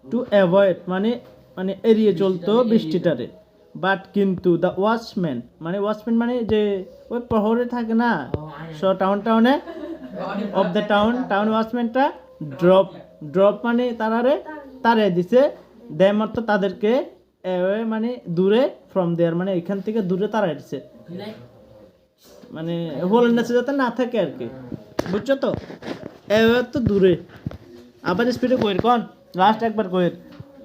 টু অ্যাভয়েড মানে মানে এড়িয়ে চলতো বৃষ্টিটারে বাট কিন্তু দ্য ওয়াচম্যান মানে যে ওই প্রহরে থাকে না টাউনে অফ দ্য টাউন ওয়াচম্যানটা ড্রপ মানে তারে দিছে দেয় মাত্র তাদেরকে মানে দূরে ফ্রম দেয়ার মানে এখান থেকে দূরে তারাই দিছে মানে হোল্ডনেসে যাতে না থাকে আর কি বুঝছো তো এবার তো দূরে আবার স্পিডে কইর কোন লাস্ট একবার কইর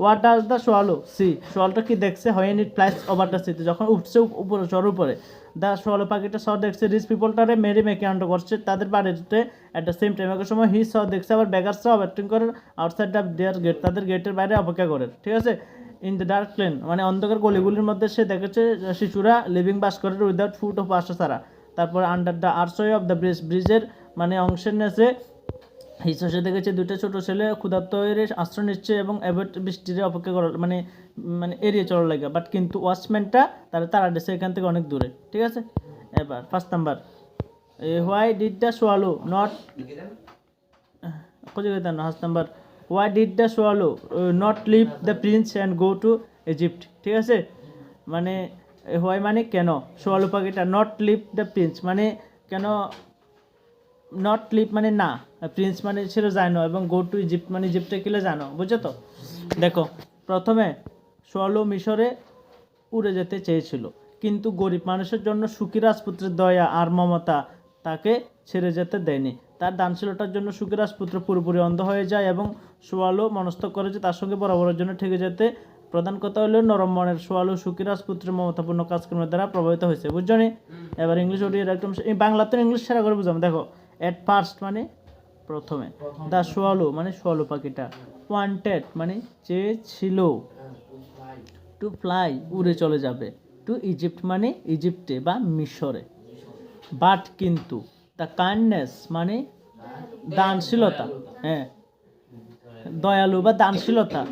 what does the swallow see সোয়ালটা কি দেখছে when it flies over the city যখন উঠছে উপরে চড় উপরে দ্য সোয়ালো পাখিটা স দেখছে রিচ পিপলটারে মেরে মেকে আন্ড করছে তাদের বাড়িতে অ্যাট দ্য সেম টাইম একই সময় হি স দেখছে আবার বেগার স ওয়েটিং করে আউটসাইড দ্য দেয়ার গেট তাদের গেটের বাইরে অপেক্ষা করে ঠিক আছে ইন দ্য ডার্ক লেন মানে অন্ধকার গলিগুলির মধ্যে সে দেখেছে শিশুরা লিভিং বাস করে উইদাউট ফুড অফ আশা ছাড়া তারপর under the archway of the ব্রিজের মানে অংশের নেছে হিসে দেখেছে দুইটা ছোট ছেলে ক্ষুধার্ত হয়ে আশ্রয় নিচ্ছে এবং অ্যাভয়েড বৃষ্টির অপেক্ষা করার মানে মানে এড়িয়ে চলার লাগে বাট কিন্তু ওয়াচম্যানটা তারা দিচ্ছে এখান থেকে অনেক দূরে ঠিক আছে এবার first number why did the swallow not খুঁজে গেতাম না first number why did the swallow not leave the prince and go to Egypt ঠিক আছে মানে হোয়াই মানে কেন সোয়ালো পাখিটা নট লিভ দ্য প্রিন্স মানে কেন নট লিভ মানে না প্রিন্স মানে ছিল জানো এবং গো টু ইজিপ্ট মানে ইজিপ্টে কিলে জানো বুঝছো তো দেখো প্রথমে সোয়ালো মিশরে উড়ে যেতে চেয়েছিল কিন্তু গরিব মানুষের জন্য সুখী রাজপুত্রের দয়া আর মমতা তাকে ছেড়ে যেতে দেয়নি তার দানশীলতার জন্য সুখী রাজপুত্র পুরোপুরি অন্ধ হয়ে যায় এবং সোয়ালো মনস্থ করে যে তার সঙ্গে বরাবরের জন্য ঠেকে যেতে প্রধান কথা হলো নরম মনের সোয়ালো সুখী রাজপুত্রের মমতাপূর্ণ কাজকর্মের দ্বারা প্রভাবিত হয়েছে বুঝছো নি এবার ইংলিশ ওডিয়ার একদম বাংলাতে ইংলিশ সেরা করে বুঝলাম দেখো এট ফার্স্ট মানে প্রথমে দ্য সোয়ালো মানে সোয়ালো পাখিটা ওয়ান্টেড মানে চেয়েছিল টু ফ্লাই উড়ে চলে যাবে টু ইজিপ্ট মানে ইজিপ্টে বা মিশরে বাট কিন্তু দ্য কাইন্ডনেস মানে দানশীলতা হ্যাঁ দয়ালু বা দানশীলতা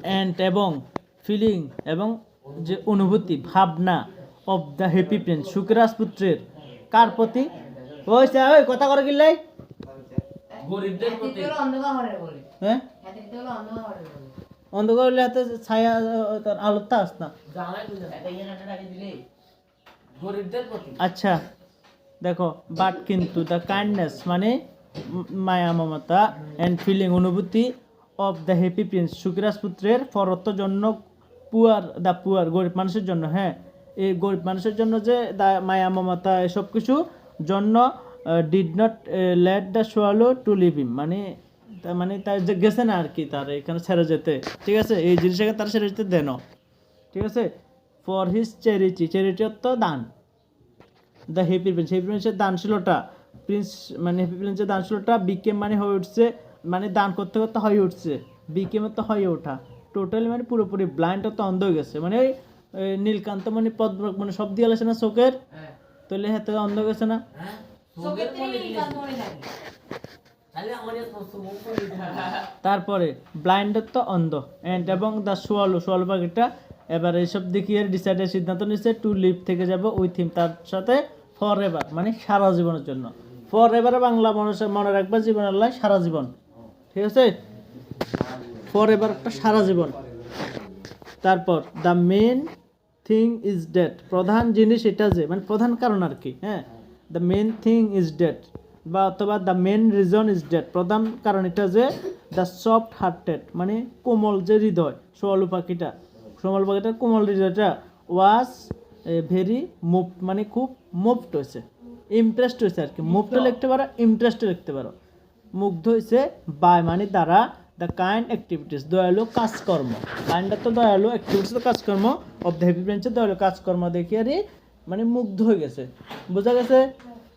অ্যান্ড এবং ফিলিং এবং যে অনুভূতি ভাবনা অফ দ্য হ্যাপি প্রিন্স সুখী রাজপুত্রের কার প্রতি ওই কথা করে গিল্লাই গরিবদের প্রতি অন্ধকার হরে বলে হ্যাঁ এদিকে হলো অন্ধকার হরে বলে অন্ধকার হলে হাতে ছায়া তোর আলোটা আস না জানাই বুঝা এটা ইয়ানাটা রাখি দিলে গরিবদের প্রতি আচ্ছা দেখো বাট কিন্তু দ্য কাইন্ডনেস মানে মায়া মমতা অ্যান্ড ফিলিং অনুভূতি অফ দ্য হ্যাপি প্রিন্স সুখী রাজপুত্রের ফরত্ব জন্য পুয়ার গরিব মানুষের জন্য হ্যাঁ এই গরিব মানুষের জন্য যে মায়া মমতা এসব কিছু জন্য did not let the swallow to leave him মানে মানে তার যে গেছে না আর কি তার এখানে ছেড়ে যেতে ঠিক আছে এই জিনিসটাকে তার ছেড়ে যেতে দেন ঠিক আছে ফর হিজ চ্যারিটি অর্থ দান দ্য হ্যাপি প্রিন্সের দানশীলতা প্রিন্স মানে হ্যাপি প্রিন্সের দানশীলতা বিকেম মানে হয়ে উঠছে মানে দান করতে করতে হয়ে উঠছে বিকেমের তো হয়ে ওঠা টোটালি মানে পুরোপুরি ব্লাইন্ড তো অন্ধ হয়ে গেছে মানে ওই নীলকান্ত মানে পদ্ম মানে সব দিয়ে গেছে না চোখের তাহলে হাতে অন্ধ গেছে না হ্যাঁ চোখের থেকে কাজ মনে থাকে তাহলে আমাদের মুখ তারপরে ব্লাইন্ডের তো অন্ধ অ্যান্ড এবং দ্য সোয়ালো পাখিটা এবার এইসব দেখিয়ে ডিসাইডের সিদ্ধান্ত নিচ্ছে টু লিভ থেকে যাবে উইথ হিম তার সাথে ফর এভার মানে সারা জীবনের জন্য ফর এভার বাংলা মানুষের মনে রাখবে জীবনের লাই সারা জীবন ঠিক আছে ফর এভার একটা সারা জীবন তারপর the main thing is that প্রধান জিনিস এটা যে মানে প্রধান কারণ আর কি হ্যাঁ the main thing is that বা অথবা the main reason is that প্রধান কারণ এটা যে দ্য সফট হার্টেড মানে কোমল যে হৃদয় সোয়ালু পাখিটা কোমল হৃদয়টা ওয়াজ ভেরি মুভ মানে খুব মুভড হয়েছে ইমপ্রেসড হয়েছে আর কি মুভটা লিখতে পারো ইমপ্রেসড লিখতে পারো মুগ্ধ হয়েছে বাই মানে দ্বারা দ্য কাইন্ড অ্যাক্টিভিটিস দয়ালু কাজকর্ম, কাইন্ডটা তো দয়ালু, অ্যাক্টিভিটিস তো কাজকর্ম, অফ দ্য হ্যাপি প্রিন্সের দয়ালু কাজকর্ম দেখে আরে মানে মুগ্ধ হয়ে গেছে, বোঝা গেছে।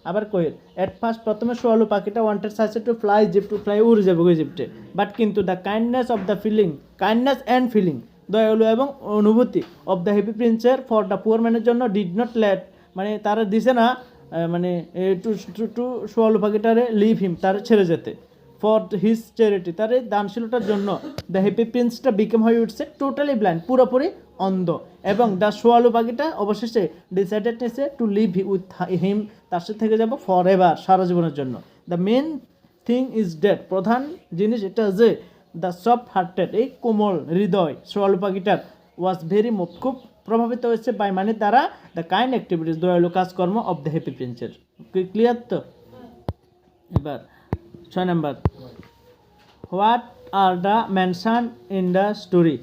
আবার কই এট ফার্স্ট প্রথমে সোয়ালু পাখিটা ওয়ান্টেড চাইছে to fly Egypt, to fly উড়ে যাবে ইজিপ্টে, বাট কিন্তু the kindness of the feeling, kindness and feeling দয়ালু এবং অনুভূতি অফ দ্য হ্যাপি প্রিন্সের ফর দ্য পুয়ার ম্যানের জন্য ডিড নট লেট মানে তারা দিছে না মানে টু টু সোয়ালু পাখিটারে লিভ হিম তার ছেড়ে যেতে, ফর হিজ চ্যারিটি তার এই দানশীলতার জন্য দ্য হ্যাপি প্রিন্সটা বিকেম হয়ে উঠছে টোটালি ব্লাইন্ড, পুরোপুরি অন্ধ, এবং দ্য সোয়ালু পাখিটা অবশেষে ডিসাইডেড নিয়েছে টু লিভ উইথ হিম তার সাথে থেকে যাব ফর এভার সারা জীবনের জন্য। The main thing is that প্রধান জিনিস এটা যে দ্য সফট হার্টেড এই কোমল হৃদয় সোয়ালু পাখিটার ওয়াজ ভেরি মুভ খুব প্রভাবিত হয়েছে বাই মানে দ্বারা দ্য কাইন্ড অ্যাক্টিভিটিস দয়ালু কাজকর্ম অফ দ্য হ্যাপি প্রিন্সের। ক্লিয়ার তো? এবার 6 number, what are the mention in the story,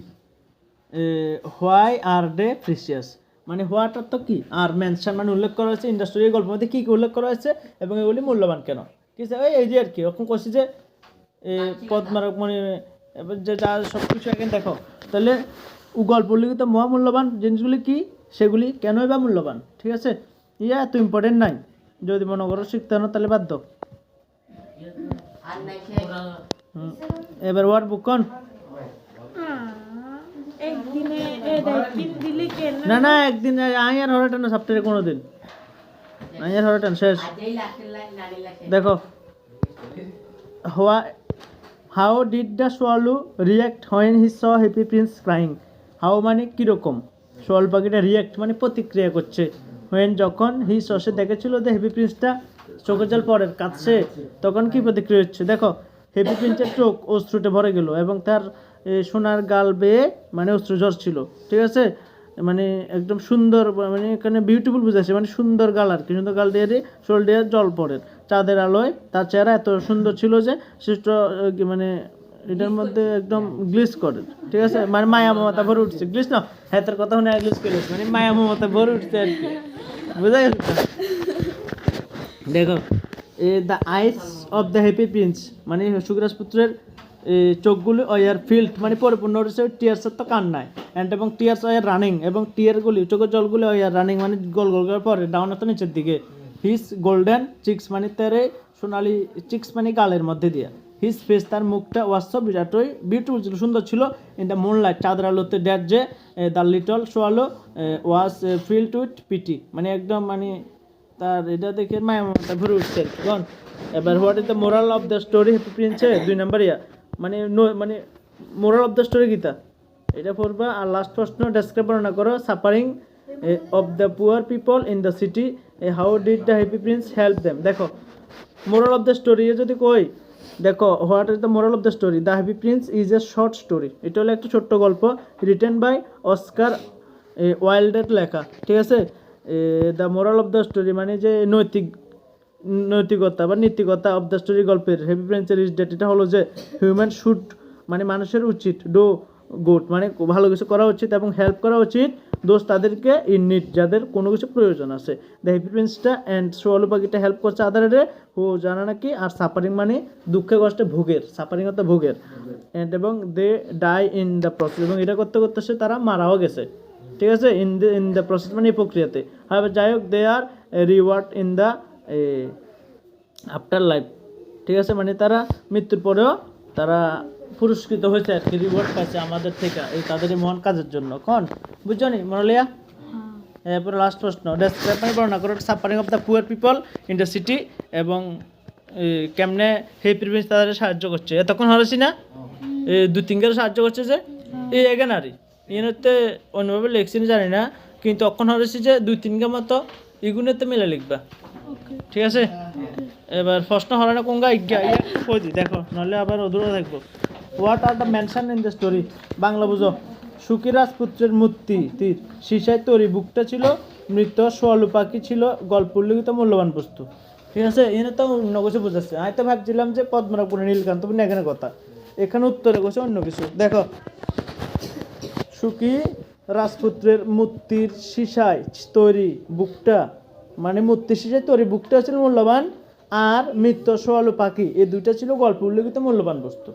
why are they precious মানে হোয়াট অর্থ কি, আর মেনশন মানে উল্লেখ করা হয়েছে ইন দ্য স্টোরি গল্পের মধ্যে কী কী উল্লেখ করা হয়েছে এবং এগুলি মূল্যবান কেন, ঠিক আছে। এই যে আর কি ওরকম করছি যে পদ্মারক মানে এবার যে যা সব কিছু এখন দেখো তাহলে গল্পগুলি তো মহামূল্যবান জিনিসগুলি কি সেগুলি কেনই বা মূল্যবান, ঠিক আছে। ইয়া এত ইম্পর্টেন্ট নাই, যদি মনে করো শিখতে না তাহলে বাদ দাও। আর নাই সে এবার ওয়ার্ড বুক কোন একদিনে একদিন দিলে কেন না না একদিন আয়ার হরাটান সপ্তাহে কোনো দিন আয়ার হরাটান শেষ। আজই লাস্টের লাইন নারী লাস্টে দেখো how did the swallow react when he saw happy prince crying, how মানে কীরকম, সোয়াল পাখিটা রিয়াক্ট মানে প্রতিক্রিয়া করছে, হোয়েন যখন হি সে দেখেছিল যে হ্যাপি প্রিন্সটা চোখের জল পড়ে কাঁদছে তখন কি প্রতিক্রিয়া হচ্ছে। দেখো হ্যাপি প্রিন্সের চোখ অশ্রুতে ভরে গেল এবং তার সোনার গাল বেয়ে মানে অশ্রু ঝরছিল, ঠিক আছে। মানে একদম সুন্দর মানে এখানে বিউটিফুল বুঝাচ্ছে মানে সুন্দর গাল আর কি, সুন্দর গাল দিয়ে শোল দিয়ে জল পড়ে চাঁদের আলোয় তার চেহারা এত সুন্দর ছিল যে সৃষ্ট মানে এটার মধ্যে একদম গ্লিস করে, ঠিক আছে। মানে মায়া মমতা ভরে উঠছে, গ্লিস না হ্যাঁ তার কথা শুনে গ্লিস করে মানে মায়া মমতা ভরে উঠছে আর কি, বুঝা গেছে তো? দেখো the eyes of the happy Prince মানে সুখরাজ পুত্রের চোখগুলি ওয়ার ফিল্ড মানে পরিপূর্ণ হচ্ছে টিয়ার্সের তো কান্নায় অ্যান্ড এবং টিয়ার্স ওয়ার রানিং এবং টিয়ারগুলি চোখের জলগুলি ওয়ার রানিং মানে গোল গোল করে পরে ডাউন তো নিচের দিকে, হিস গোল্ডেন চিক্স মানে তেরে সোনালি চিক্স মানে গালের মধ্যে দিয়ে, হিস ফেস তার মুখটা ওয়াজ সব বিরাটই বিউটিফুল ছিল সুন্দর ছিল ইন দ্য মুন লাইট চাঁদের আলোতে ড্যাট যে the little swallow was filled with pity মানে একদম মানে তার এটা দেখে মায়া মমতা ভরে উঠছে আর কি। এবার what is the moral of the story happy প্রিন্সে 2 নম্বর ইয়া মানে মানে মোরাল অফ দ্য স্টোরি গীতা এটা পড়বা। আর লাস্ট প্রশ্ন ডেসক্রাইব বর্ণনা করো suffering of the poor people in the city, how did the happy prince help them. দেখো মোরাল অফ দ্য স্টোরি যদি কই দেখো what is the moral of the story, the happy prince is a short story, এটা হলো একটা ছোট্ট গল্প written by Oscar ওয়াইল্ডের লেখা, ঠিক আছে। The moral of the story মানে যে নৈতিকতা বা নীতিকতা অফ দ্য স্টোরি গল্পের হ্যাপি প্রিন্সের ইজ ডেট এটা হলো যে হিউম্যান শুড মানে মানুষের উচিত ডো গুড মানে ভালো কিছু করা উচিত এবং হেল্প করা উচিত দোষ তাদেরকে ইন নিড যাদের কোনো কিছু প্রয়োজন আছে। দ্য হ্যাপি প্রিন্সটা অ্যান্ড সোয়ালু পাখিটা হেল্প করছে আদারে হো জানা নাকি, আর সাফারিং মানে দুঃখে কষ্টে ভোগের, সাফারিং অর্থ ভোগের, অ্যান্ড এবং দে ডাই ইন দ্য প্রসেস এবং এটা করতে করতে সে তারা মারাও গেছে, ঠিক আছে। ইন দ্য প্রসেস মানে এই প্রক্রিয়াতে হবে যাই হোক they are reward in the afterlife, ঠিক আছে। মানে তারা মৃত্যুর পরেও তারা পুরস্কৃত হয়েছে আর কি, রিওয়ার্ড পাইছে আমাদের থেকে এই তাদের এই মহান কাজের জন্য। কোন বুঝছো নি মরলিয়া? এরপরে লাস্ট প্রশ্ন ডেসক্রাইব মানে বর্ণনা করো suffering of the poor people in the city এবং কেমনে হ্যাপি প্রিন্স তাদের সাহায্য করছে। এতক্ষণ হরেছি না এই 2-3 সাহায্য করছে যে এই এখানে আর ইয়েতে অন্যভাবে লেখছি জানি না কিন্তু অক্ষণ হরেছি যে 2-3 মতো এগুলোতে মিলে লিখবা, ঠিক আছে। এবার প্রশ্ন হলো না কোন ইজ্ঞা কই দি দেখো নাহলে আবার অধুরা থাকবো। What are the mention in the story, Bangla বুঝো। সুখী রাজপুত্রের মূর্তি তীর সীসায় তৈরি বুকটা ছিল মৃত সোয়ালু পাখি ছিল গল্প উল্লেখিত মূল্যবান বস্তু, ঠিক আছে। এখানে তো অন্য কিছু বোঝাচ্ছে, আমি তো ভাবছিলাম যে পদ্মরাপুরে নীলকান্ত এখানে কথা, এখানে উত্তরে গেছে অন্য কিছু। দেখো সুখী রাজপুত্রের মূর্তির সীসায় তৈরি বুকটা মানে মূর্তির সীসায় তৈরি বুকটা ছিল মূল্যবান আর মৃত্যু সোয়ালো পাখি, এই দুইটা ছিল গল্পে উল্লেখিত মূল্যবান বস্তু।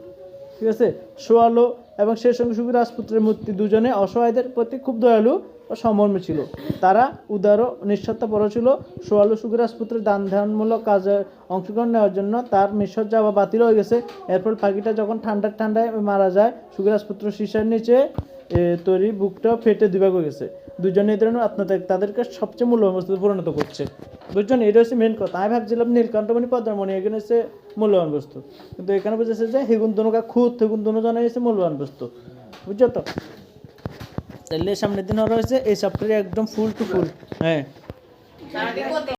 ঠিক আছে, সোয়ালো এবং সেই সঙ্গে সুখী রাজপুত্রের মূর্তি দুজনে অসহায়দের প্রতি খুব দয়ালু ও সমর্মী ছিল। তারা উদার ও নিঃস্বার্থপর ছিল। সোয়ালো সুখী রাজপুত্রের দান ধ্যানমূলক কাজে অংশগ্রহণ নেওয়ার জন্য তার মিশর যাওয়া বাতিল হয়ে গেছে। এরপর পাখিটা যখন ঠান্ডায় মারা যায়, সুখী রাজপুত্র শীর্ষের নিচে তৈরি বুকটাও ফেটে দুভাগ হয়ে গেছে। দুজনে এই ধরনের আত্মত্যাগ তাদেরকে সবচেয়ে মূল্যবান বস্তুতে পরিণত করছে। বুঝছেন, এটা হচ্ছে মেন কথা। আমি ভাবছিলাম নীলকণ্ঠমণি পদ্মমণি এখানে হচ্ছে মূল্যবান বস্তু, কিন্তু এখানে বুঝেছে যে হেগুন দনুকা খুদ হেগুন দনু জানাই হচ্ছে মূল্যবান বস্তু। বুঝছো তো? তাহলে সামনের দিন ওরা হচ্ছে এই চ্যাপ্টারে একদম ফুল টু ফুল। হ্যাঁ। সারাদিন করতে